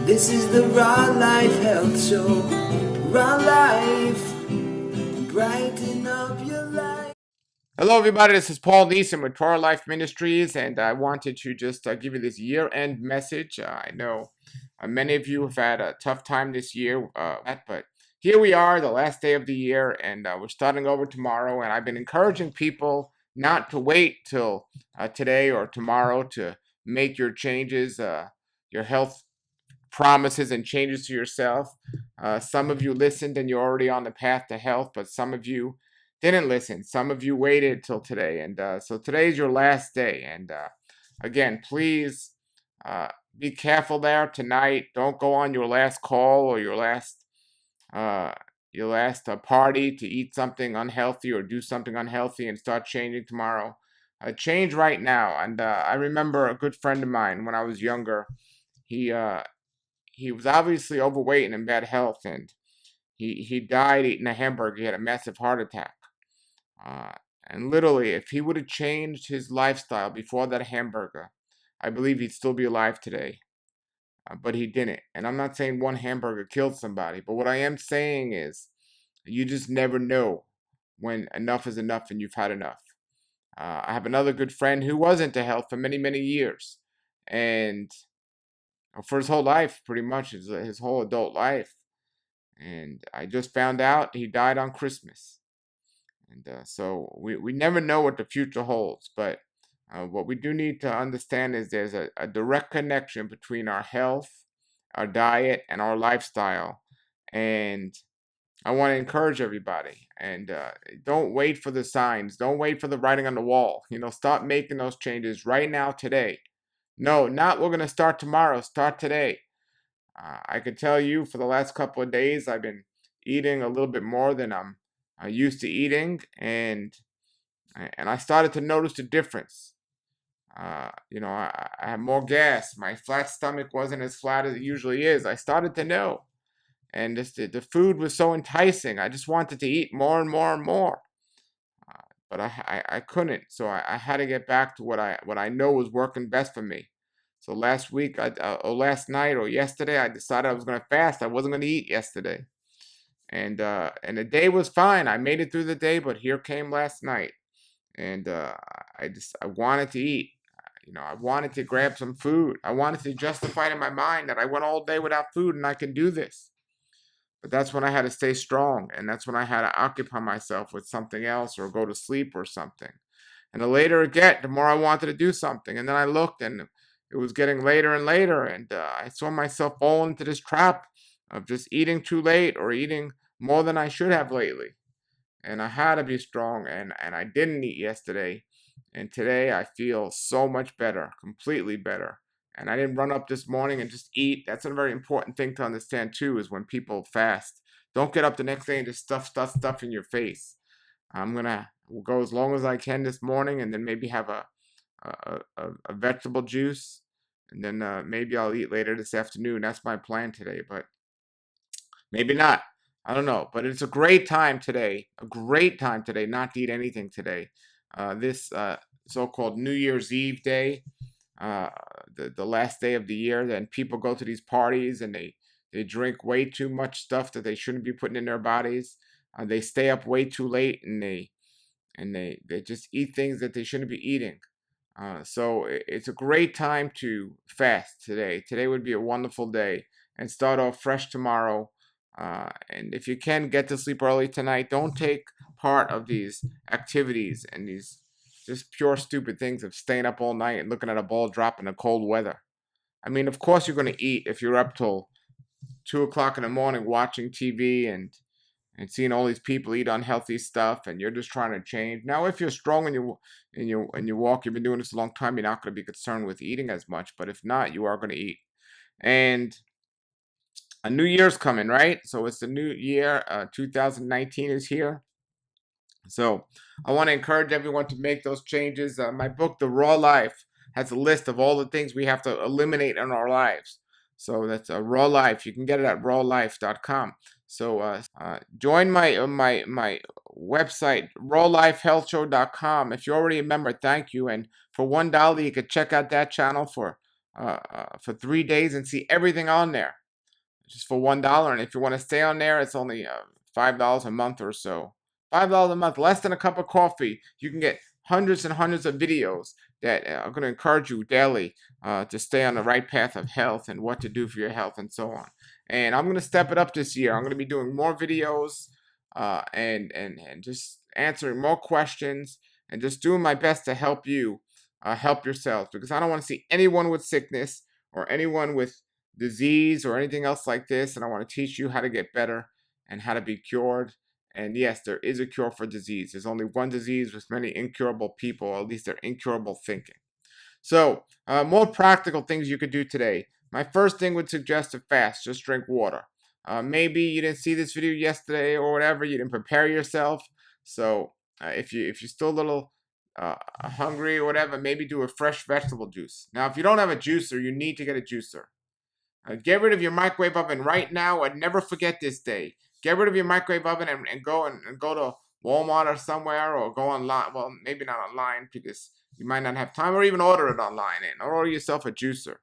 This is the Raw Life Health Show. Raw Life, brighten up your life. Hello, everybody. This is Paul Neeson with Torah Life Ministries, and I wanted to just give you this year-end message. I know many of you have had a tough time this year, but here we are, the last day of the year, and we're starting over tomorrow. And I've been encouraging people not to wait till today or tomorrow to make your changes, your health promises and changes to yourself. Some of you listened and you're already on the path to health, but some of you didn't listen. Some of you waited till today. And so today's your last day. And again, please be careful there tonight. Don't go on your last call or uh, your last party to eat something unhealthy or do something unhealthy and start changing tomorrow. Change right now. And I remember a good friend of mine when I was younger. He he was obviously overweight and in bad health, and he died eating a hamburger. He had a massive heart attack. Uh, and literally, if he would have changed his lifestyle before that hamburger, I believe he'd still be alive today. But he didn't. And I'm not saying one hamburger killed somebody, but what I am saying is you just never know when enough is enough and you've had enough. I have another good friend who was into health for many, many years. And for his whole life, pretty much, his whole adult life. And I just found out he died on Christmas. And so we never know what the future holds, but what we do need to understand is there's a direct connection between our health, our diet, and our lifestyle. And I want to encourage everybody. And don't wait for the signs. Don't wait for the writing on the wall. Start making those changes right now, today. No, not we're going to start tomorrow. Start today. I can tell you for the last couple of days, I've been eating a little bit more than I'm used to eating, and I started to notice the difference. I have more gas. My flat stomach wasn't as flat as it usually is. I started to know, and the food was so enticing. I just wanted to eat more and more and more, but I couldn't. So I had to get back to what I know was working best for me. So last week, or last night, or yesterday, I decided I was going to fast. I wasn't going to eat yesterday, and the day was fine. I made it through the day, but here came last night, and I wanted to eat. I wanted to grab some food. I wanted to justify it in my mind that I went all day without food and I can do this. But that's when I had to stay strong, and that's when I had to occupy myself with something else or go to sleep or something. And the later it get, the more I wanted to do something. And then I looked, and it was getting later and later, and I saw myself fall into this trap of just eating too late or eating more than I should have lately. And I had to be strong, and I didn't eat yesterday. And today I feel so much better, completely better. And I didn't run up this morning and just eat. That's a very important thing to understand too, is when people fast. Don't get up the next day and just stuff in your face. I'm gonna go as long as I can this morning, and then maybe have a vegetable juice, and then maybe I'll eat later this afternoon. That's my plan today, but maybe not. I don't know, but it's a great time today not to eat anything today. This so-called New Year's Eve day, uh, the last day of the year, then people go to these parties and they drink way too much stuff that they shouldn't be putting in their bodies. They stay up way too late, and they just eat things that they shouldn't be eating. So it's a great time to fast today. Today would be a wonderful day, and start off fresh tomorrow. And if you can get to sleep early tonight, don't take part of these activities and these just pure stupid things of staying up all night and looking at a ball drop in the cold weather. I mean, of course you're going to eat if you're up till 2 o'clock in the morning watching TV and seeing all these people eat unhealthy stuff, and you're just trying to change. Now, if you're strong and you walk, you've been doing this a long time, you're not going to be concerned with eating as much. But if not, you are going to eat. And a new year's coming, right? So it's the new year. 2019 is here. So I want to encourage everyone to make those changes. My book, The Raw Life, has a list of all the things we have to eliminate in our lives. So that's Raw Life. You can get it at rawlife.com. So join my website, rawlifehealthshow.com. If you're already a member, thank you. And for $1, you could check out that channel for for 3 days and see everything on there just for $1. And if you want to stay on there, it's only $5 a month or so. $5 a month, less than a cup of coffee. You can get hundreds and hundreds of videos that are going to encourage you daily to stay on the right path of health and what to do for your health and so on. And I'm going to step it up this year. I'm going to be doing more videos and just answering more questions and just doing my best to help you help yourself, because I don't want to see anyone with sickness or anyone with disease or anything else like this. And I want to teach you how to get better and how to be cured. And yes, there is a cure for disease. There's only one disease with many incurable people, or at least they're incurable thinking. So, more practical things you could do today. My first thing would suggest to fast. Just drink water. Maybe you didn't see this video yesterday or whatever. You didn't prepare yourself. So, if you're still a little hungry or whatever, maybe do a fresh vegetable juice. Now, if you don't have a juicer, you need to get a juicer. Get rid of your microwave oven right now and never forget this day. Get rid of your microwave oven and go to Walmart or somewhere, or go online. Well, maybe not online because you might not have time, or even order it online or order yourself a juicer.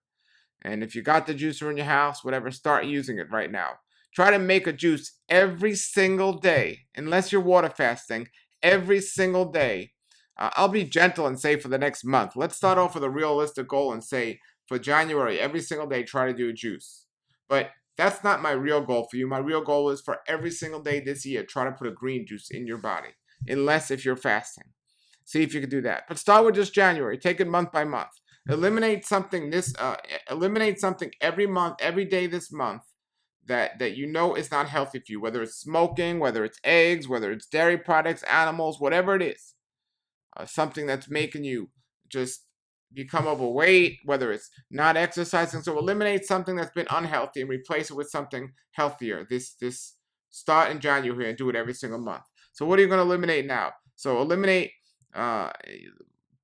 And if you got the juicer in your house, whatever, start using it right now. Try to make a juice every single day, unless you're water fasting, every single day. I'll be gentle and say for the next month. Let's start off with a realistic goal and say for January, every single day, try to do a juice. But that's not my real goal for you. My real goal is for every single day this year, try to put a green juice in your body, unless if you're fasting. See if you can do that. But start with just January. Take it month by month. Eliminate something every month, every day this month that you know is not healthy for you, whether it's smoking, whether it's eggs, whether it's dairy products, animals, whatever it is. Something that's making you just become overweight, whether it's not exercising. So eliminate something that's been unhealthy and replace it with something healthier. This start in January and do it every single month. So what are you going to eliminate now? So eliminate,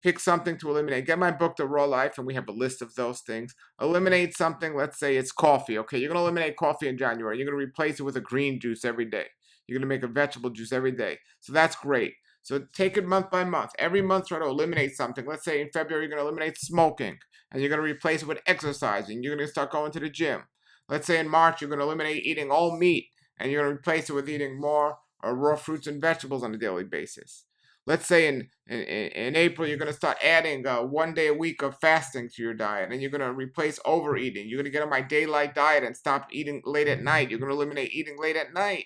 pick something to eliminate. Get my book, The Raw Life, and we have a list of those things. Eliminate something. Let's say it's coffee. Okay, you're going to eliminate coffee in January. You're going to replace it with a green juice every day. You're going to make a vegetable juice every day. So that's great. So take it month by month. Every month try to eliminate something. Let's say in February you're going to eliminate smoking, and you're going to replace it with exercising. You're going to start going to the gym. Let's say in March you're going to eliminate eating all meat, and you're going to replace it with eating more raw fruits and vegetables on a daily basis. Let's say in April you're going to start adding 1 day a week of fasting to your diet, and you're going to replace overeating. You're going to get on my daylight diet and stop eating late at night. You're going to eliminate eating late at night.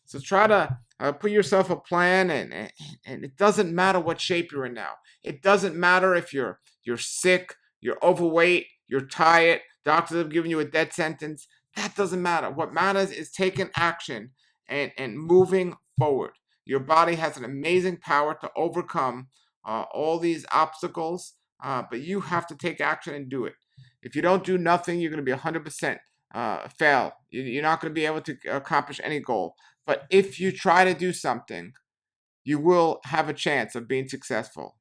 So try to put yourself a plan, and it doesn't matter what shape you're in now. It doesn't matter if you're sick, you're overweight, you're tired, doctors have given you a death sentence. That doesn't matter. What matters is taking action and moving forward. Your body has an amazing power to overcome all these obstacles, but you have to take action and do it. If you don't do nothing, you're going to be 100% fail. You're not going to be able to accomplish any goal. But if you try to do something, you will have a chance of being successful.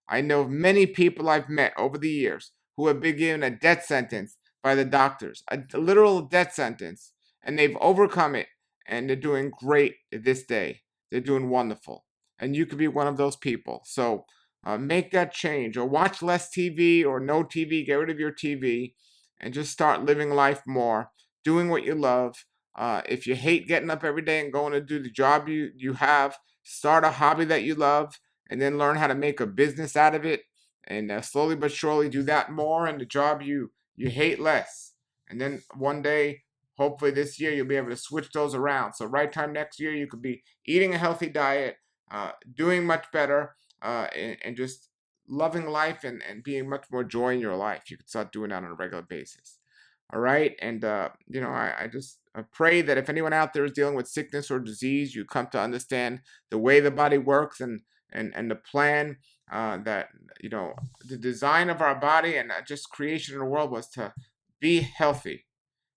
I know many people I've met over the years who have been given a death sentence by the doctors, a literal death sentence, and they've overcome it, and they're doing great this day. They're doing wonderful. And you could be one of those people. So make that change, or watch less TV or no TV. Get rid of your TV and just start living life more, doing what you love. If you hate getting up every day and going to do the job you have, start a hobby that you love, and then learn how to make a business out of it. And slowly but surely do that more, and the job you hate less. And then one day, hopefully this year, you'll be able to switch those around. So right time next year, you could be eating a healthy diet, doing much better, and just loving life and being much more joy in your life. You could start doing that on a regular basis. All right. And, I just pray that if anyone out there is dealing with sickness or disease, you come to understand the way the body works and the plan that, the design of our body and just creation in the world was to be healthy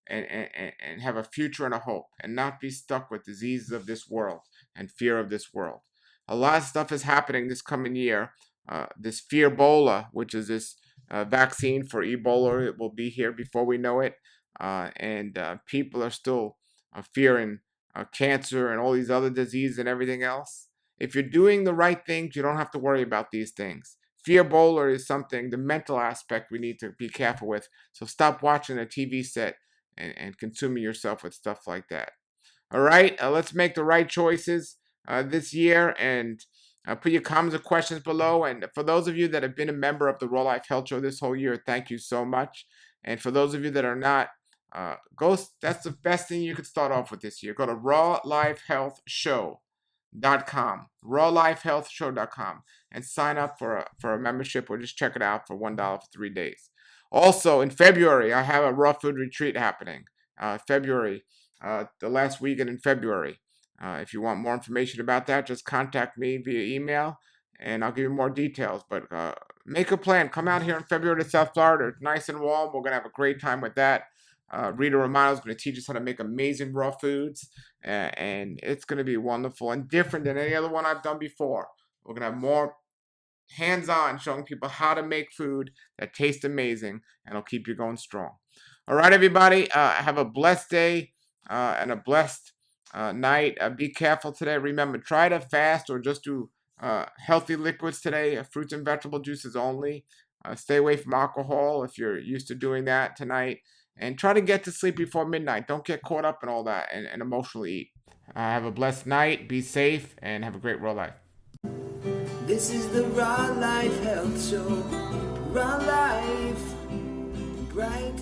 and have a future and a hope, and not be stuck with diseases of this world and fear of this world. A lot of stuff is happening this coming year. This Fearbola, which is this vaccine for Ebola, it will be here before we know it. And people are still fearing cancer and all these other diseases and everything else. If you're doing the right things, you don't have to worry about these things. Fear Bowler is something, the mental aspect we need to be careful with. So stop watching a TV set and consuming yourself with stuff like that. All right, let's make the right choices this year, and put your comments or questions below. And for those of you that have been a member of the Raw Life Health Show this whole year, thank you so much. And for those of you that are not, that's the best thing you could start off with this year. Go to rawlifehealthshow.com, rawlifehealthshow.com, and sign up for a membership, or just check it out for $1 for 3 days. Also, in February, I have a raw food retreat happening. February, the last weekend in February. If you want more information about that, just contact me via email, and I'll give you more details. But make a plan. Come out here in February to South Florida. It's nice and warm. We're going to have a great time with that. Rita Romano is going to teach us how to make amazing raw foods, and it's going to be wonderful and different than any other one I've done before. We're going to have more hands-on, showing people how to make food that tastes amazing, and it'll keep you going strong. All right, everybody, have a blessed day and a blessed night. Be careful today. Remember, try to fast or just do healthy liquids today, fruits and vegetable juices only. Stay away from alcohol if you're used to doing that tonight. And try to get to sleep before midnight. Don't get caught up in all that and emotionally eat. Have a blessed night. Be safe and have a great raw life. This is the Raw Life Health Show. Raw Life. Bright